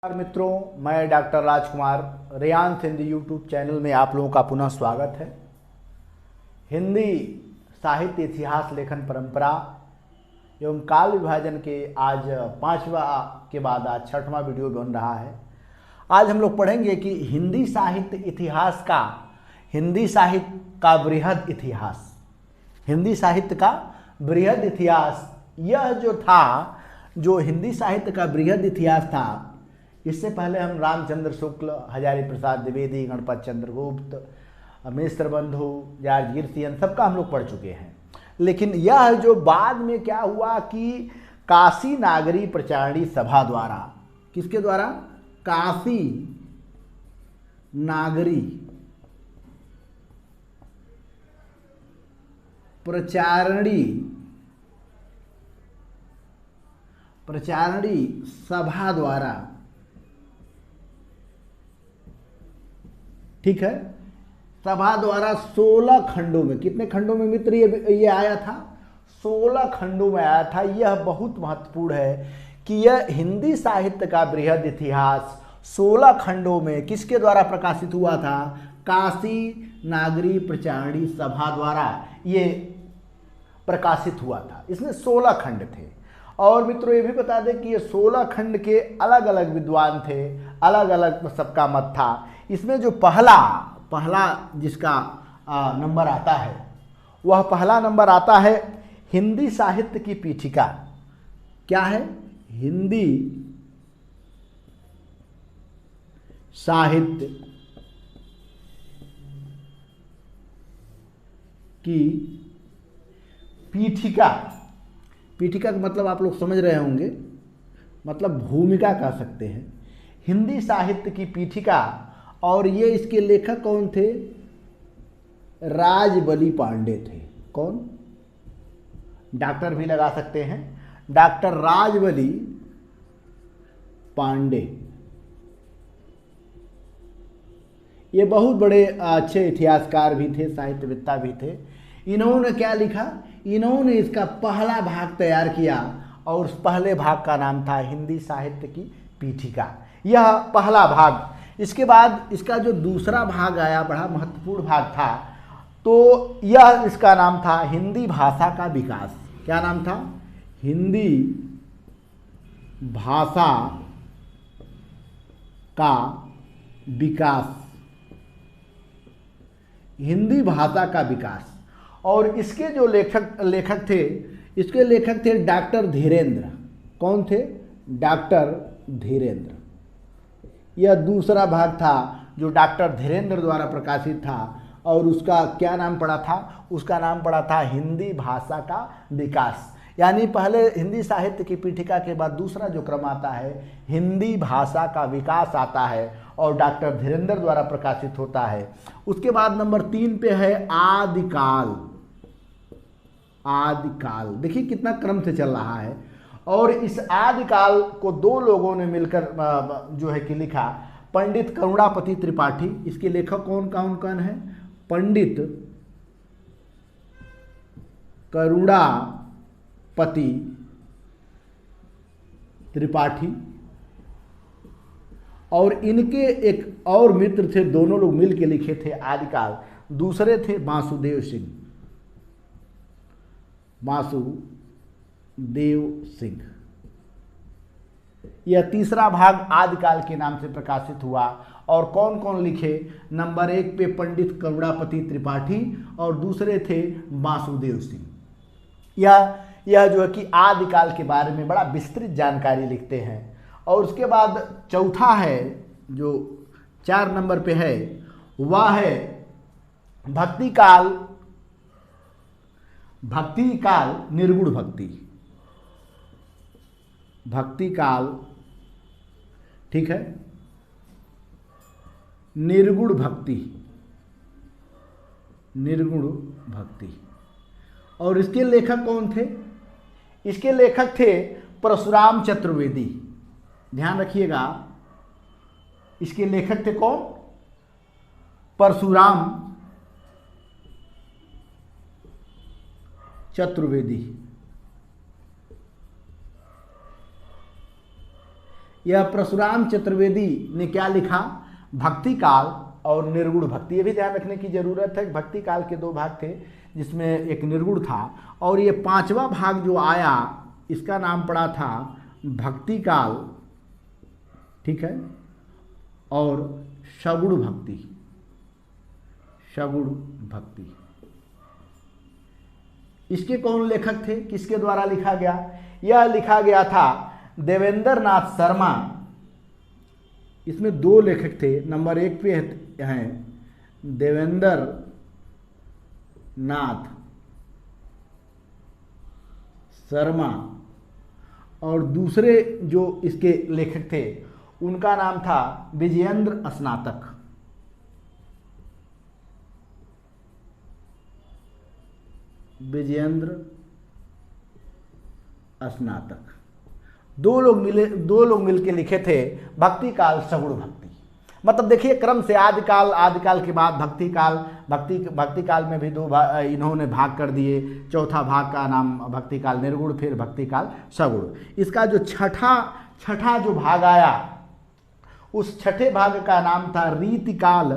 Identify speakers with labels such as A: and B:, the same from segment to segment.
A: नमस्कार मित्रों, मैं डॉक्टर राजकुमार रेयांश हिंदी यूट्यूब चैनल में आप लोगों का पुनः स्वागत है। हिंदी साहित्य इतिहास लेखन परंपरा एवं काल विभाजन के आज पांचवा के बाद आज छठवां वीडियो बन रहा है। आज हम लोग पढ़ेंगे कि हिंदी साहित्य का बृहद इतिहास, हिंदी साहित्य का बृहद इतिहास। यह जो हिंदी साहित्य का बृहद इतिहास था, इससे पहले हम रामचंद्र शुक्ल, हजारी प्रसाद द्विवेदी, गणपत चंद्रगुप्त, मिश्र बंधु, जॉर्ज गिरसियन सबका हम लोग पढ़ चुके हैं। लेकिन यह जो बाद में क्या हुआ कि काशी नागरी प्रचारणी सभा द्वारा, किसके द्वारा? काशी नागरी प्रचारणी सभा द्वारा, ठीक है, सभा द्वारा 16 खंडों में, कितने खंडों में मित्र ये आया था? 16 खंडों में आया था। यह बहुत महत्वपूर्ण है कि यह हिंदी साहित्य का बृहद इतिहास 16 खंडों में किसके द्वारा प्रकाशित हुआ था? काशी नागरी प्रचारणी सभा द्वारा ये प्रकाशित हुआ था। इसमें 16 खंड थे। और मित्रों ये भी बता दें कि ये 16 खंड के अलग अलग विद्वान थे, अलग अलग सबका मत था। इसमें जो पहला जिसका नंबर आता है, वह पहला नंबर आता है हिंदी साहित्य की पीठिका। क्या है? हिंदी साहित्य की पीठिका। पीठिका का मतलब आप लोग समझ रहे होंगे, मतलब भूमिका कह सकते हैं। हिंदी साहित्य की पीठिका। और ये इसके लेखक कौन थे? राजबली पांडे थे। कौन? डॉक्टर भी लगा सकते हैं, डॉक्टर राजबली पांडे। ये बहुत बड़े अच्छे इतिहासकार भी थे, साहित्यवेत्ता भी थे। इन्होंने क्या लिखा? इन्होंने इसका पहला भाग तैयार किया और उस पहले भाग का नाम था हिंदी साहित्य की पीठिका। यह पहला भाग। इसके बाद इसका जो दूसरा भाग आया, बड़ा महत्वपूर्ण भाग था, तो यह इसका नाम था हिंदी भाषा का विकास। क्या नाम था? हिंदी भाषा का विकास। हिंदी भाषा का विकास। और इसके जो लेखक थे डॉक्टर धीरेन्द्र। कौन थे? डॉक्टर धीरेन्द्र। यह दूसरा भाग था जो डॉक्टर धीरेन्द्र द्वारा प्रकाशित था। और उसका क्या नाम पड़ा था? उसका नाम पड़ा था हिंदी भाषा का विकास। यानी पहले हिंदी साहित्य की पीठिका के बाद दूसरा जो क्रम आता है, हिंदी भाषा का विकास आता है और डॉक्टर धीरेन्द्र द्वारा प्रकाशित होता है। उसके बाद नंबर 3 पे है आदिकाल। आदिकाल देखिए कितना क्रम से चल रहा है। और इस आदिकाल को दो लोगों ने मिलकर जो है कि लिखा, पंडित करुणापति त्रिपाठी। इसके लेखक कौन है? पंडित करुणापति त्रिपाठी। और इनके एक और मित्र थे, दोनों लोग मिलकर लिखे थे आदिकाल। दूसरे थे वासुदेव सिंह। यह तीसरा भाग आदिकाल के नाम से प्रकाशित हुआ। और कौन कौन लिखे? नंबर 1 पे पंडित करुणापति त्रिपाठी और दूसरे थे वासुदेव सिंह। यह जो है कि आदिकाल के बारे में बड़ा विस्तृत जानकारी लिखते हैं। और उसके बाद चौथा है, जो 4 नंबर पे है, वह है भक्ति काल निर्गुण भक्ति। भक्ति काल, ठीक है, निर्गुण भक्ति। और इसके लेखक कौन थे? इसके लेखक थे परशुराम चतुर्वेदी। ध्यान रखिएगा, इसके लेखक थे कौन? परशुराम चतुर्वेदी। यह परशुराम चतुर्वेदी ने क्या लिखा, भक्ति काल और निर्गुण भक्ति। ये भी ध्यान रखने की जरूरत है। भक्ति काल के 2 भाग थे जिसमें एक निर्गुण था, और ये 5वां भाग जो आया इसका नाम पड़ा था भक्ति काल, ठीक है, और सगुण भक्ति। सगुण भक्ति इसके कौन लेखक थे, किसके द्वारा लिखा गया? यह लिखा गया था देवेंद्र नाथ शर्मा। इसमें 2 लेखक थे। नंबर 1 पे हैं देवेंद्र नाथ शर्मा, और दूसरे जो इसके लेखक थे उनका नाम था विजयेंद्र स्नातक। विजयेंद्र स्नातक 2 लोग मिलके लिखे थे भक्ति काल सगुण भक्ति। मतलब देखिए क्रम से आदिकाल के बाद भक्ति काल में भी 2 इन्होंने भाग कर दिए। चौथा भाग का नाम भक्ति काल निर्गुण, फिर भक्ति काल सगुण। इसका जो छठा जो भाग आया उस छठे भाग का नाम था रीतिकाल।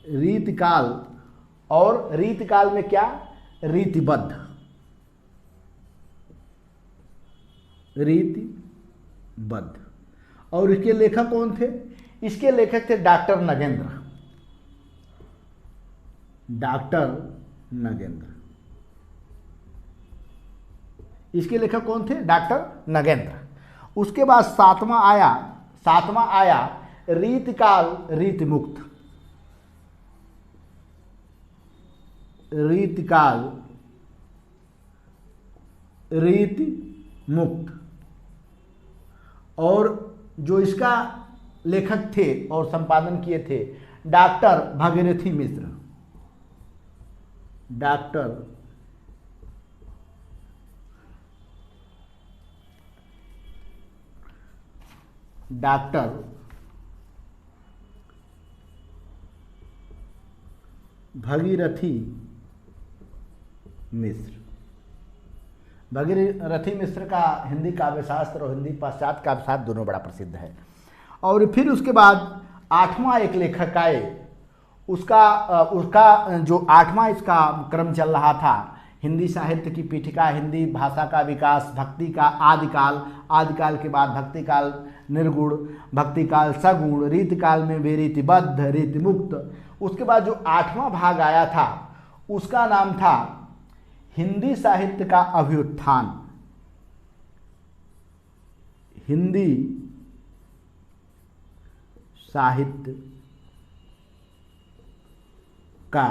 A: रीतिकाल, और रीतिकाल में क्या, रीतिबद्ध। रीतिबद्ध। और इसके लेखक कौन थे? इसके लेखक थे डॉक्टर नगेंद्र। डॉक्टर नगेंद्र इसके लेखक कौन थे? डॉक्टर नगेंद्र। उसके बाद सातवां आया रीतिकाल रीतिमुक्त। रीतिकाल रीति मुक्त, और जो इसका लेखक थे और संपादन किए थे डॉक्टर भागीरथी मिश्र। डॉक्टर भागीरथी मिश्र। भागीरथी मिश्र का हिंदी काव्यशास्त्र और हिंदी पाश्चात्य काव्यशास्त्र दोनों बड़ा प्रसिद्ध है। और फिर उसके बाद 8वां एक लेखक आए, उसका जो 8वां इसका क्रम चल रहा था, हिंदी साहित्य की पीठिका, हिंदी भाषा का विकास, भक्ति का आदिकाल के बाद भक्ति काल निर्गुण, भक्ति काल सगुण, रीतिकाल में भी रीतिबद्ध, रीतिमुक्त। उसके बाद जो 8वां भाग आया था उसका नाम था हिंदी साहित्य का अभ्युत्थान। हिंदी साहित्य का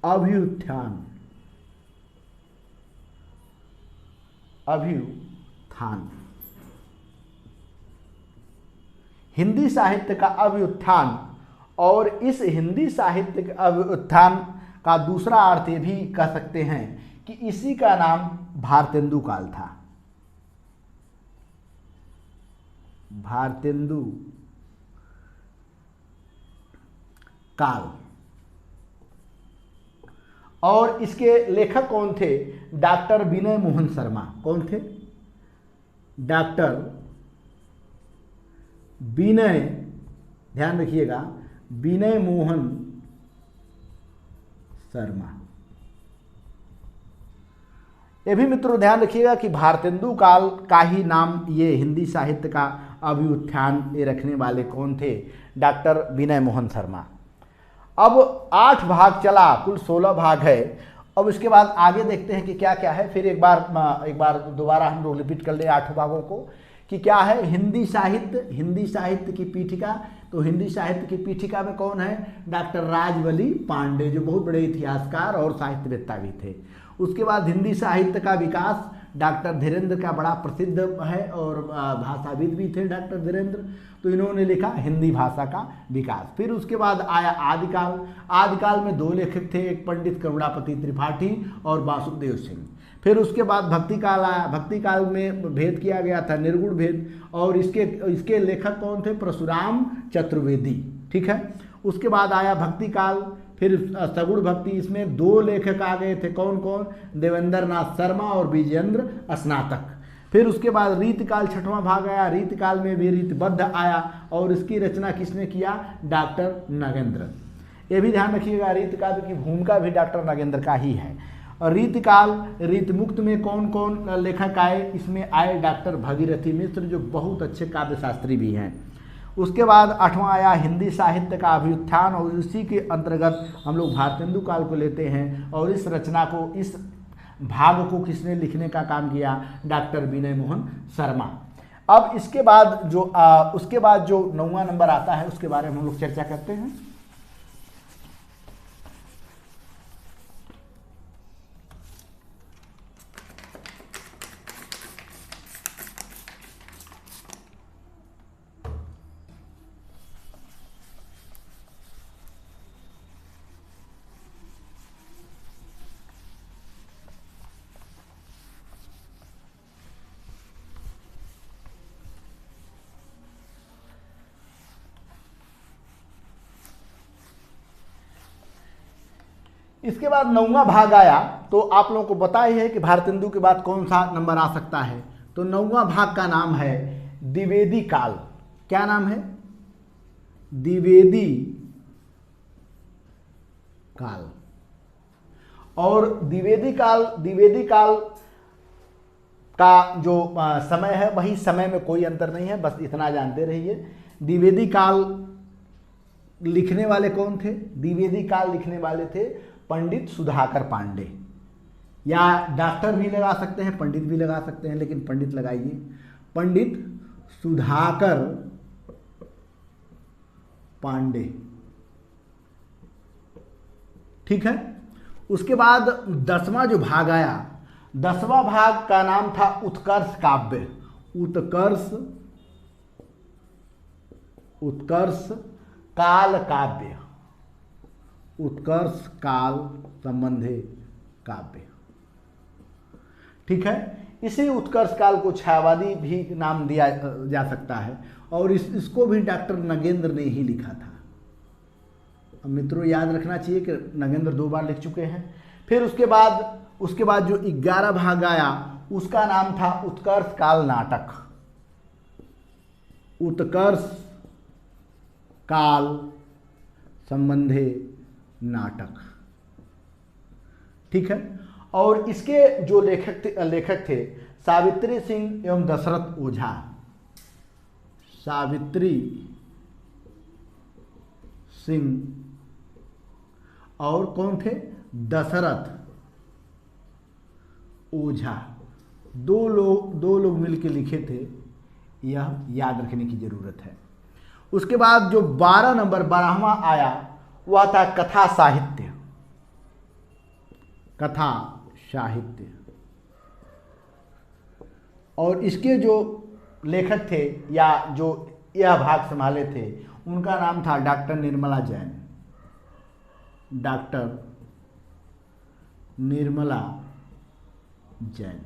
A: अभ्युत्थान। हिंदी साहित्य का अभ्युत्थान। और इस हिंदी साहित्य के अभ्युत्थान का दूसरा अर्थ ये भी कह सकते हैं कि इसी का नाम भारतेंदु काल था। भारतेंदु काल। और इसके लेखक कौन थे? डॉक्टर विनय मोहन शर्मा। कौन थे? डॉक्टर विनय, ध्यान रखिएगा, विनय मोहन शर्मा। ये भी मित्रों ध्यान रखिएगा कि भारतेंदु काल का ही नाम ये हिंदी साहित्य का अभ्युत्थान ये रखने वाले कौन थे? डॉक्टर विनय मोहन शर्मा। अब 8 भाग चला, कुल 16 भाग है। अब इसके बाद आगे देखते हैं कि क्या क्या है। फिर एक बार दोबारा हम लोग रिपीट कर ले 8 भागों को कि क्या है हिंदी साहित्य की पीठिका। तो हिंदी साहित्य की पीठिका में कौन है? डॉक्टर राजवली पांडे, जो बहुत बड़े इतिहासकार और साहित्यवेत्ता भी थे। उसके बाद हिंदी साहित्य का विकास, डॉक्टर धीरेन्द्र का बड़ा प्रसिद्ध है और भाषाविद भी थे डॉक्टर धीरेन्द्र, तो इन्होंने लिखा हिंदी भाषा का विकास। फिर उसके बाद आया आदिकाल में 2 लेखक थे, एक पंडित करुणापति त्रिपाठी और वासुदेव सिंह। फिर उसके बाद भक्ति काल आया। भक्ति काल में भेद किया गया था, निर्गुण भेद, और इसके लेखक कौन थे? परशुराम चतुर्वेदी, ठीक है। उसके बाद आया भक्ति काल, फिर सगुण भक्ति, इसमें 2 लेखक आ गए थे, कौन कौन, देवेंद्र नाथ शर्मा और विजेंद्र स्नातक। फिर उसके बाद रीतकाल 6वां भाग आया, रीतकाल में भी रीतबद्ध आया और इसकी रचना किसने किया, डॉक्टर नगेंद्र। ये भी ध्यान रखिएगा, रीतकाल की भूमिका भी डॉक्टर नगेंद्र का ही है। और रीतकाल रीतमुक्त में कौन कौन लेखक आए, इसमें आए डॉक्टर भगीरथी मिश्र जो बहुत अच्छे काव्य शास्त्री भी हैं। उसके बाद 8वां आया हिंदी साहित्य का अभ्युत्थान और इसी के अंतर्गत हम लोग भारतेंदु काल को लेते हैं और इस रचना को, इस भाग को किसने लिखने का काम किया, डॉक्टर विनय मोहन शर्मा। अब इसके बाद जो उसके बाद जो 9वां नंबर आता है उसके बारे में हम लोग चर्चा करते हैं। इसके बाद 9वां भाग आया, तो आप लोगों को पता ही है कि भारतेंदु के बाद कौन सा नंबर आ सकता है। तो 9वां भाग का नाम है द्विवेदी काल। क्या नाम है, द्विवेदी काल। और द्विवेदी काल का जो समय है वही समय में कोई अंतर नहीं है, बस इतना जानते रहिए। द्विवेदी काल लिखने वाले कौन थे, द्विवेदी काल लिखने वाले थे पंडित सुधाकर पांडे, या डॉक्टर भी लगा सकते हैं, पंडित भी लगा सकते हैं, लेकिन पंडित लगाइए, पंडित सुधाकर पांडे। ठीक है। उसके बाद 10वां जो भाग आया, 10वां भाग का नाम था उत्कर्ष काव्य। उत्कर्ष काल काव्य, उत्कर्ष काल संबंधी काव्य। ठीक है। इसी उत्कर्ष काल को छायावादी भी नाम दिया जा सकता है और इसको भी डॉक्टर नगेंद्र ने ही लिखा था। अब मित्रों याद रखना चाहिए कि नगेंद्र 2 बार लिख चुके हैं। फिर उसके बाद जो 11 भाग आया उसका नाम था उत्कर्ष काल नाटक। उत्कर्ष काल संबंधी नाटक। ठीक है। और इसके जो लेखक थे सावित्री सिंह एवं दशरथ ओझा। सावित्री सिंह और कौन थे, दशरथ ओझा। दो लोग मिलकर लिखे थे, यह याद रखने की जरूरत है। उसके बाद जो 12 नंबर 12वां आया वह था कथा साहित्य। कथा साहित्य और इसके जो लेखक थे या जो यह भाग संभाले थे उनका नाम था डॉक्टर निर्मला जैन। डॉक्टर निर्मला जैन।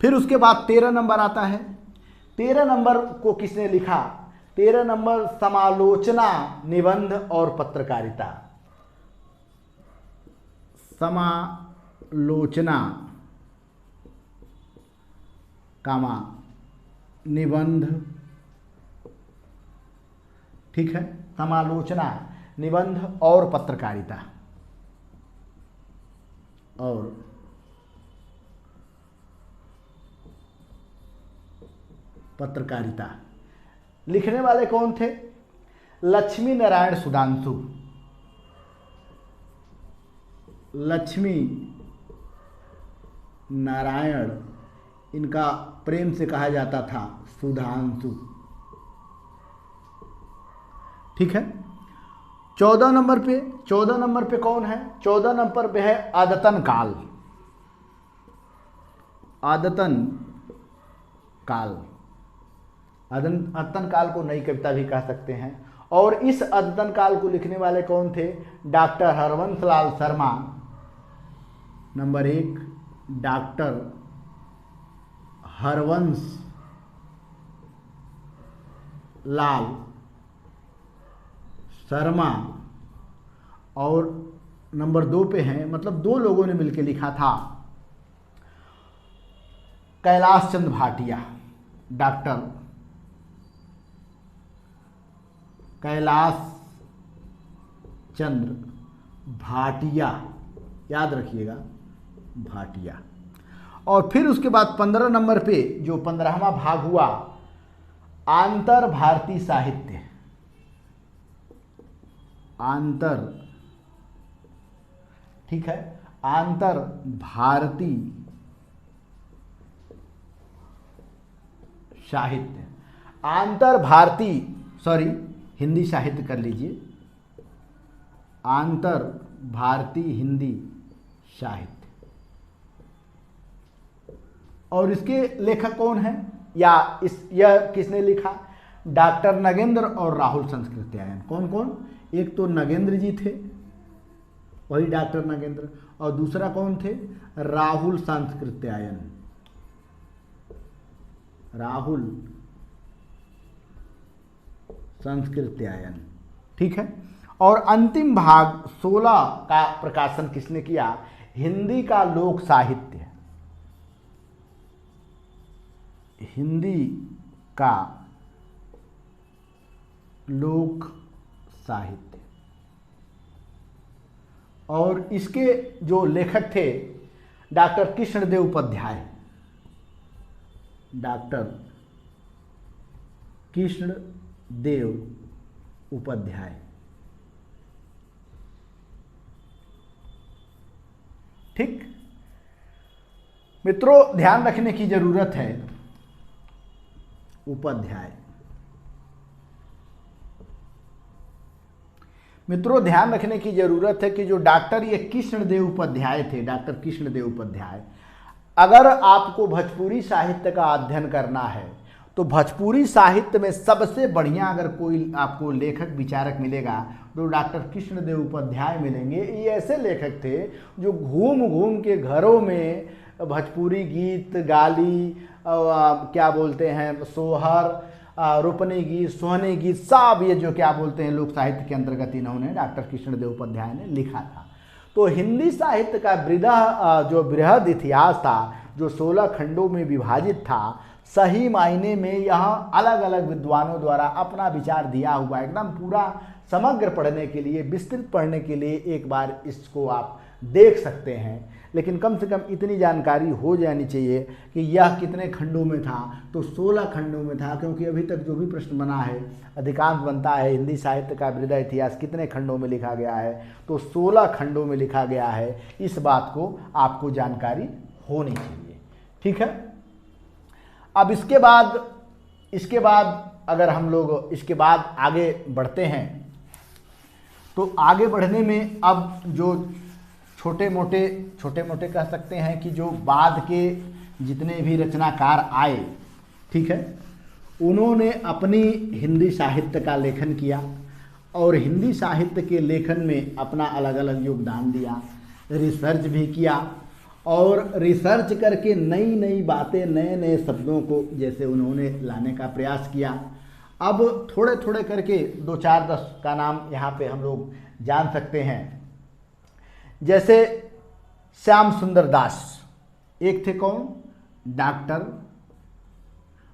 A: फिर उसके बाद 13 नंबर आता है। 13 नंबर को किसने लिखा, 13 नंबर समालोचना, निबंध और पत्रकारिता। समालोचना कामा निबंध। ठीक है। समालोचना, निबंध और पत्रकारिता। और पत्रकारिता लिखने वाले कौन थे, लक्ष्मी नारायण सुधांशु। लक्ष्मी नारायण, इनका प्रेम से कहा जाता था सुधांशु। ठीक है। 14 नंबर पे कौन है, 14 नंबर पे है आदतन काल। आदतन काल, अदन काल को नई कविता भी कह सकते हैं। और इस अदन काल को लिखने वाले कौन थे, doctor Harvansh Lal Sharma. Number 1 doctor Harvansh Lal Sharma और नंबर 2 पे हैं, मतलब 2 लोगों ने मिलकर लिखा था, कैलाश चंद्र भाटिया, डॉक्टर कैलाश चंद्र भाटिया, याद रखिएगा भाटिया। और फिर उसके बाद 15 नंबर पे जो 15वां भाग हुआ, आंतर भारतीय साहित्य, आंतर, ठीक है, आंतर भारतीय साहित्य, आंतर भारतीय, सॉरी हिंदी साहित्य कर लीजिए, आंतर भारतीय हिंदी साहित्य। और इसके लेखक कौन हैं, या यह किसने लिखा, डॉक्टर नगेंद्र और राहुल संस्कृत्यायन। कौन कौन, एक तो नगेंद्र जी थे, वही डॉक्टर नगेंद्र, और दूसरा कौन थे, राहुल संस्कृत्यायन, राहुल संस्कृत्यायन, ठीक है। और अंतिम भाग 16 का प्रकाशन किसने किया, हिंदी का लोक साहित्य, हिंदी का लोक साहित्य। और इसके जो लेखक थे डॉक्टर कृष्णदेव उपाध्याय, डॉक्टर कृष्णदेव उपाध्याय, ठीक। मित्रों ध्यान रखने की जरूरत है, उपाध्याय, मित्रों ध्यान रखने की जरूरत है कि जो डॉक्टर ये कृष्णदेव उपाध्याय थे, डॉक्टर कृष्णदेव उपाध्याय, अगर आपको भोजपुरी साहित्य का अध्ययन करना है तो भोजपुरी साहित्य में सबसे बढ़िया अगर कोई आपको लेखक विचारक मिलेगा तो डॉक्टर कृष्णदेव उपाध्याय मिलेंगे। ये ऐसे लेखक थे जो घूम घूम के घरों में भोजपुरी गीत, गाली, क्या बोलते हैं, सोहर, रोपने गीत, सोहने गीत, सब ये जो क्या बोलते हैं लोक साहित्य के अंतर्गत इन्होंने डॉक्टर कृष्णदेव उपाध्याय ने लिखा था। तो हिंदी साहित्य का जो बृहद इतिहास था, जो 16 खंडों में विभाजित था, सही मायने में यहाँ अलग अलग विद्वानों द्वारा अपना विचार दिया हुआ, एकदम पूरा समग्र पढ़ने के लिए, विस्तृत पढ़ने के लिए एक बार इसको आप देख सकते हैं। लेकिन कम से कम इतनी जानकारी हो जानी चाहिए कि यह कितने खंडों में था, तो 16 खंडों में था, क्योंकि अभी तक जो भी प्रश्न बना है अधिकांश बनता है हिंदी साहित्य का बृहद इतिहास कितने खंडों में लिखा गया है, तो 16 खंडों में लिखा गया है। इस बात को आपको जानकारी होनी चाहिए, ठीक है। अब इसके बाद अगर हम लोग इसके बाद आगे बढ़ते हैं तो आगे बढ़ने में अब जो छोटे मोटे कह सकते हैं कि जो बाद के जितने भी रचनाकार आए, ठीक है, उन्होंने अपनी हिंदी साहित्य का लेखन किया और हिंदी साहित्य के लेखन में अपना अलग अलग योगदान दिया, रिसर्च भी किया और रिसर्च करके नई नई बातें, नए नए शब्दों को जैसे उन्होंने लाने का प्रयास किया। अब थोड़े थोड़े करके 2-4-10 का नाम यहाँ पे हम लोग जान सकते हैं। जैसे श्याम सुंदर दास, एक थे कौन, डॉक्टर,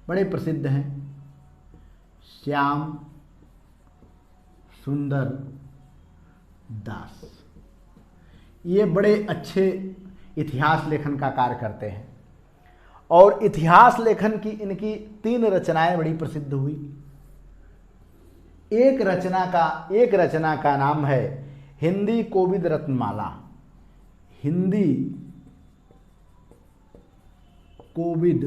A: बड़े प्रसिद्ध हैं श्याम सुंदर दास। ये बड़े अच्छे इतिहास लेखन का कार्य करते हैं और इतिहास लेखन की इनकी 3 रचनाएं बड़ी प्रसिद्ध हुई। एक रचना का नाम है हिंदी कोविद रत्नमाला, हिंदी कोविद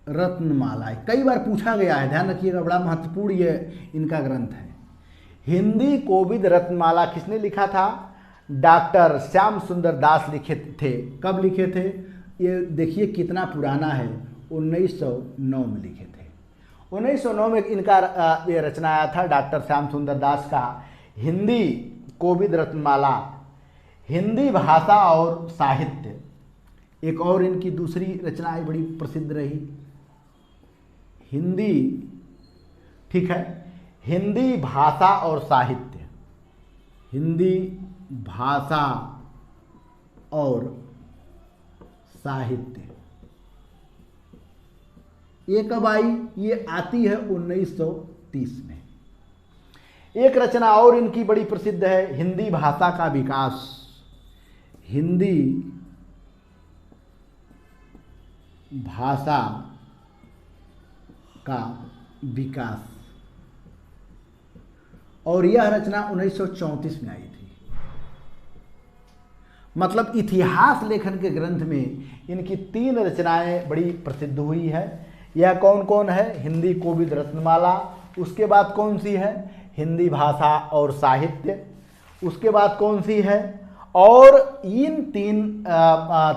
A: रत्नमाला। कई बार पूछा गया है, ध्यान रखिएगा, बड़ा महत्वपूर्ण ये इनका ग्रंथ है। हिंदी कोविद रत्नमाला किसने लिखा था, डॉक्टर श्याम सुंदर दास लिखे थे। कब लिखे थे, ये देखिए कितना पुराना है, 1909 में लिखे थे। 1909 में इनका ये रचना आया था डॉक्टर श्याम सुंदर दास का, हिंदी कोविद रत्नमाला, हिंदी भाषा और साहित्य। एक और इनकी दूसरी रचनाएं बड़ी प्रसिद्ध रही, हिंदी, ठीक है, हिंदी भाषा और साहित्य, हिंदी भाषा और साहित्य, ये कब आई? ये आती है 1930 में। एक रचना और इनकी बड़ी प्रसिद्ध है, हिंदी भाषा का विकास, हिंदी भाषा का विकास, और यह रचना 1934 में आई थी। मतलब इतिहास लेखन के ग्रंथ में इनकी 3 रचनाएं बड़ी प्रसिद्ध हुई है। यह कौन कौन है? हिंदी कोविद रत्नमाला, उसके बाद कौन सी है? हिंदी भाषा और साहित्य, उसके बाद कौन सी है? और इन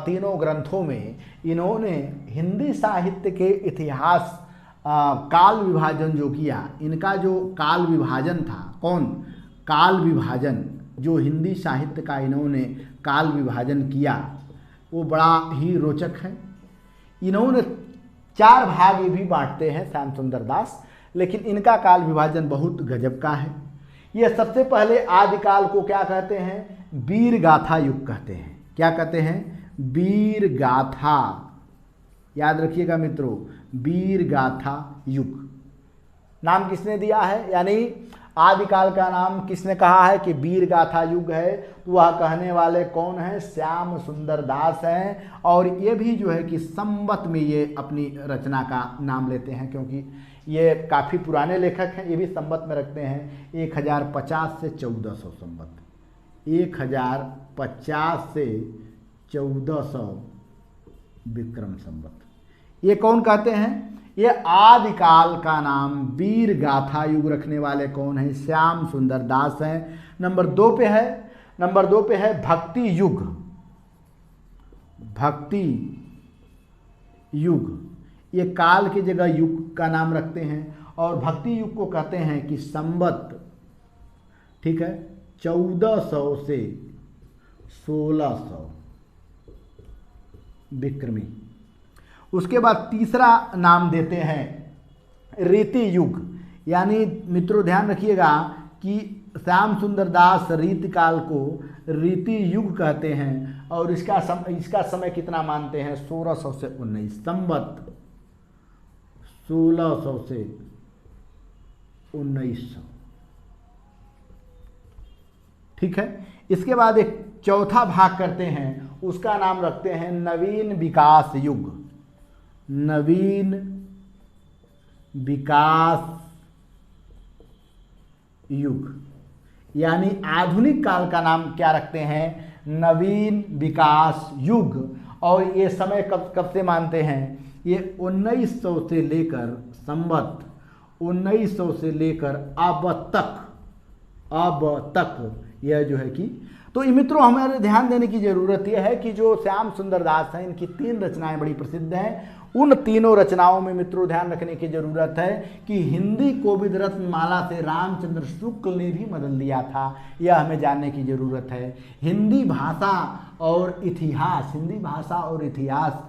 A: तीनों ग्रंथों में इन्होंने हिंदी साहित्य के इतिहास काल विभाजन जो किया, इनका जो काल विभाजन था, कौन? काल विभाजन, जो हिंदी साहित्य का इन्होंने काल विभाजन किया, वो बड़ा ही रोचक है। इन्होंने 4 भाग ये भी बांटते हैं श्याम सुंदर दास, लेकिन इनका काल विभाजन बहुत गजब का है। ये सबसे पहले आदिकाल को क्या कहते हैं? वीर गाथा युग कहते हैं। क्या कहते हैं? वीर गाथा, याद रखिएगा मित्रों, वीर गाथा युग नाम किसने दिया है? यानी आदिकाल का नाम किसने कहा है कि वीर गाथा युग है? तो वह कहने वाले कौन है? श्याम सुंदर दास हैं। और ये भी जो है कि संवत में ये अपनी रचना का नाम लेते हैं, क्योंकि ये काफ़ी पुराने लेखक हैं। ये भी संवत में रखते हैं 1050 से 1400 संवत, 1050 से 1400 विक्रम संवत। ये कौन कहते हैं? ये आदिकाल का नाम वीर गाथा युग रखने वाले कौन है? श्याम सुंदर दास हैं। नंबर 2 पे है भक्ति युग, भक्ति युग, ये काल की जगह युग का नाम रखते हैं, और भक्ति युग को कहते हैं कि संवत, ठीक है, 1400 से 1600 विक्रमी। उसके बाद तीसरा नाम देते हैं रीति युग। यानी मित्रों ध्यान रखिएगा कि श्याम सुंदर दास रीतिकाल को रीति युग कहते हैं, और इसका समय कितना मानते हैं? 1600 से 19 संवत, 1600 से 1900, ठीक है। इसके बाद एक चौथा भाग करते हैं, उसका नाम रखते हैं नवीन विकास युग, नवीन विकास युग। यानी आधुनिक काल का नाम क्या रखते हैं? नवीन विकास युग। और ये समय कब से मानते हैं? ये 1900 से लेकर संवत 1900 से लेकर अब तक यह जो है कि, तो मित्रों हमारे ध्यान देने की जरूरत यह है कि जो श्याम सुंदर दास हैं, इनकी 3 रचनाएं बड़ी प्रसिद्ध हैं। उन तीनों रचनाओं में मित्रों ध्यान रखने की जरूरत है कि हिंदी कोविद रत्नमाला से रामचंद्र शुक्ल ने भी मदद लिया था, यह हमें जानने की जरूरत है। हिंदी भाषा और इतिहास, हिंदी भाषा और इतिहास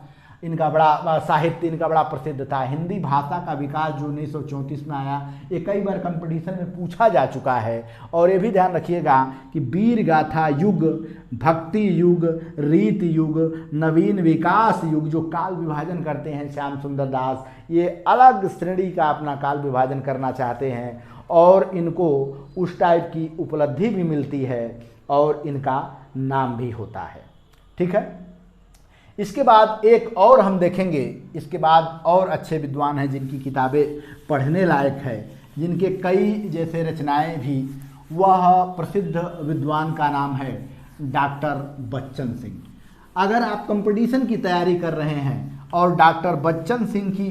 A: इनका बड़ा, साहित्य इनका बड़ा प्रसिद्ध था। हिंदी भाषा का विकास जो 1934 में आया, ये कई बार कंपटीशन में पूछा जा चुका है। और ये भी ध्यान रखिएगा कि वीर गाथा युग, भक्ति युग, रीति युग, नवीन विकास युग, जो काल विभाजन करते हैं श्याम सुंदर दास, ये अलग श्रेणी का अपना काल विभाजन करना चाहते हैं, और इनको उस टाइप की उपलब्धि भी मिलती है, और इनका नाम भी होता है, ठीक है। इसके बाद एक और हम देखेंगे, इसके बाद और अच्छे विद्वान हैं जिनकी किताबें पढ़ने लायक है, जिनके कई जैसे रचनाएं भी, वह प्रसिद्ध विद्वान का नाम है डॉक्टर बच्चन सिंह। अगर आप कंपटीशन की तैयारी कर रहे हैं और डॉक्टर बच्चन सिंह की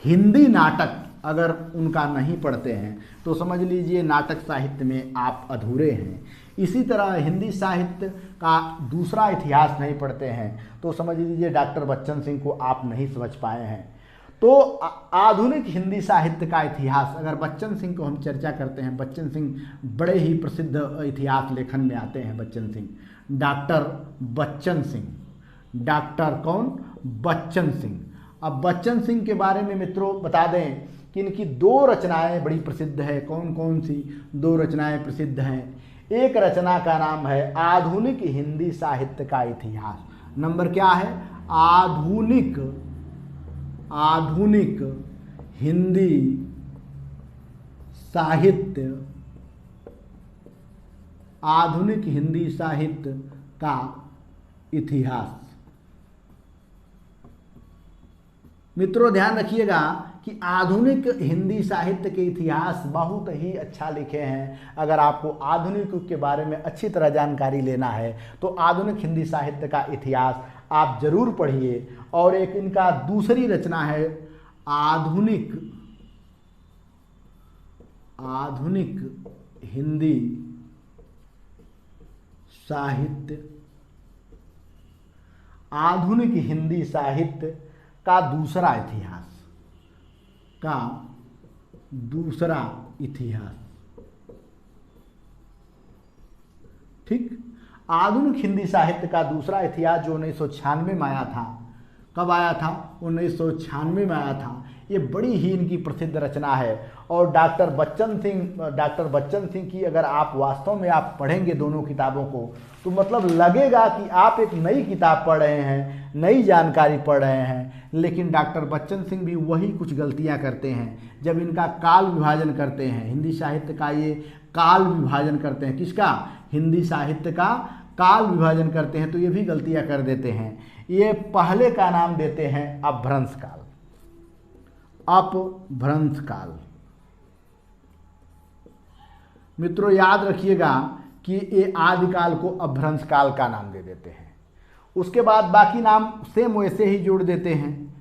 A: हिंदी नाटक अगर उनका नहीं पढ़ते हैं, तो समझ लीजिए नाटक साहित्य में आप अधूरे हैं। इसी तरह हिंदी साहित्य का दूसरा इतिहास नहीं पढ़ते हैं, तो समझ लीजिए डॉक्टर बच्चन सिंह को आप नहीं समझ पाए हैं। तो आधुनिक हिंदी साहित्य का इतिहास, अगर बच्चन सिंह को हम चर्चा करते हैं, बच्चन सिंह बड़े ही प्रसिद्ध इतिहास लेखन में आते हैं। बच्चन सिंह, डॉक्टर बच्चन सिंह, डॉक्टर कौन? बच्चन सिंह। अब बच्चन सिंह के बारे में मित्रों बता दें कि इनकी दो रचनाएं बड़ी प्रसिद्ध है। कौन कौन सी दो रचनाएं प्रसिद्ध हैं? एक रचना का नाम है आधुनिक हिंदी साहित्य का इतिहास। नंबर क्या है? आधुनिक हिंदी साहित्य, आधुनिक हिंदी साहित्य का इतिहास। मित्रों ध्यान रखिएगा कि आधुनिक हिंदी साहित्य के इतिहास बहुत ही अच्छा लिखे हैं। अगर आपको आधुनिक युग के बारे में अच्छी तरह जानकारी लेना है तो आधुनिक हिंदी साहित्य का इतिहास आप जरूर पढ़िए। और एक इनका दूसरी रचना है आधुनिक हिंदी साहित्य, आधुनिक हिंदी साहित्य का दूसरा इतिहास। ठीक, आधुनिक हिंदी साहित्य का दूसरा इतिहास जो 1996 में आया था। कब आया था? 1996 में आया था। ये बड़ी ही इनकी प्रसिद्ध रचना है। और डॉक्टर बच्चन सिंह की अगर आप वास्तव में आप पढ़ेंगे दोनों किताबों को तो मतलब लगेगा कि आप एक नई किताब पढ़ रहे हैं, नई जानकारी पढ़ रहे हैं। लेकिन डॉक्टर बच्चन सिंह भी वही कुछ गलतियां करते हैं जब इनका काल विभाजन करते हैं। हिंदी साहित्य का ये काल विभाजन करते हैं। किसका? हिंदी साहित्य का काल विभाजन करते हैं तो ये भी गलतियां कर देते हैं। ये पहले का नाम देते हैं अपभ्रंश काल। अपभ्रंश काल। मित्रों याद रखिएगा कि ये आदिकाल को अपभ्रंश काल का नाम दे देते हैं। उसके बाद बाकी नाम सेम वैसे ही जोड़ देते हैं।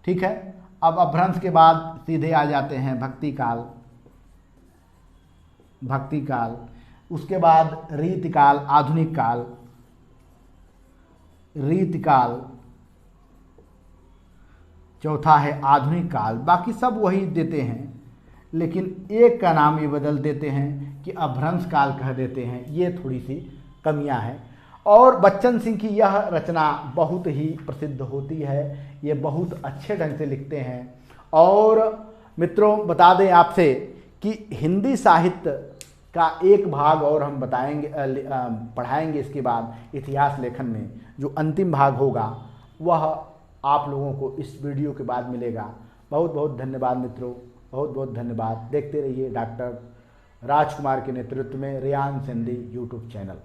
A: ठीक है, अब अपभ्रंश के बाद सीधे आ जाते हैं भक्ति काल। उसके बाद रीतिकाल, आधुनिक काल, रीतिकाल। चौथा है आधुनिक काल। बाकी सब वही देते हैं लेकिन एक का नाम ये बदल देते हैं कि अपभ्रंश काल कह देते हैं। ये थोड़ी सी कमियां हैं। और बच्चन सिंह की यह रचना बहुत ही प्रसिद्ध होती है। ये बहुत अच्छे ढंग से लिखते हैं। और मित्रों बता दें आपसे कि हिंदी साहित्य का एक भाग और हम बताएंगे, पढ़ाएंगे इसके बाद इतिहास लेखन में। जो अंतिम भाग होगा वह आप लोगों को इस वीडियो के बाद मिलेगा। बहुत बहुत धन्यवाद मित्रों, बहुत बहुत धन्यवाद। देखते रहिए डॉक्टर राजकुमार के नेतृत्व में रियांस हिंदी यूट्यूब चैनल।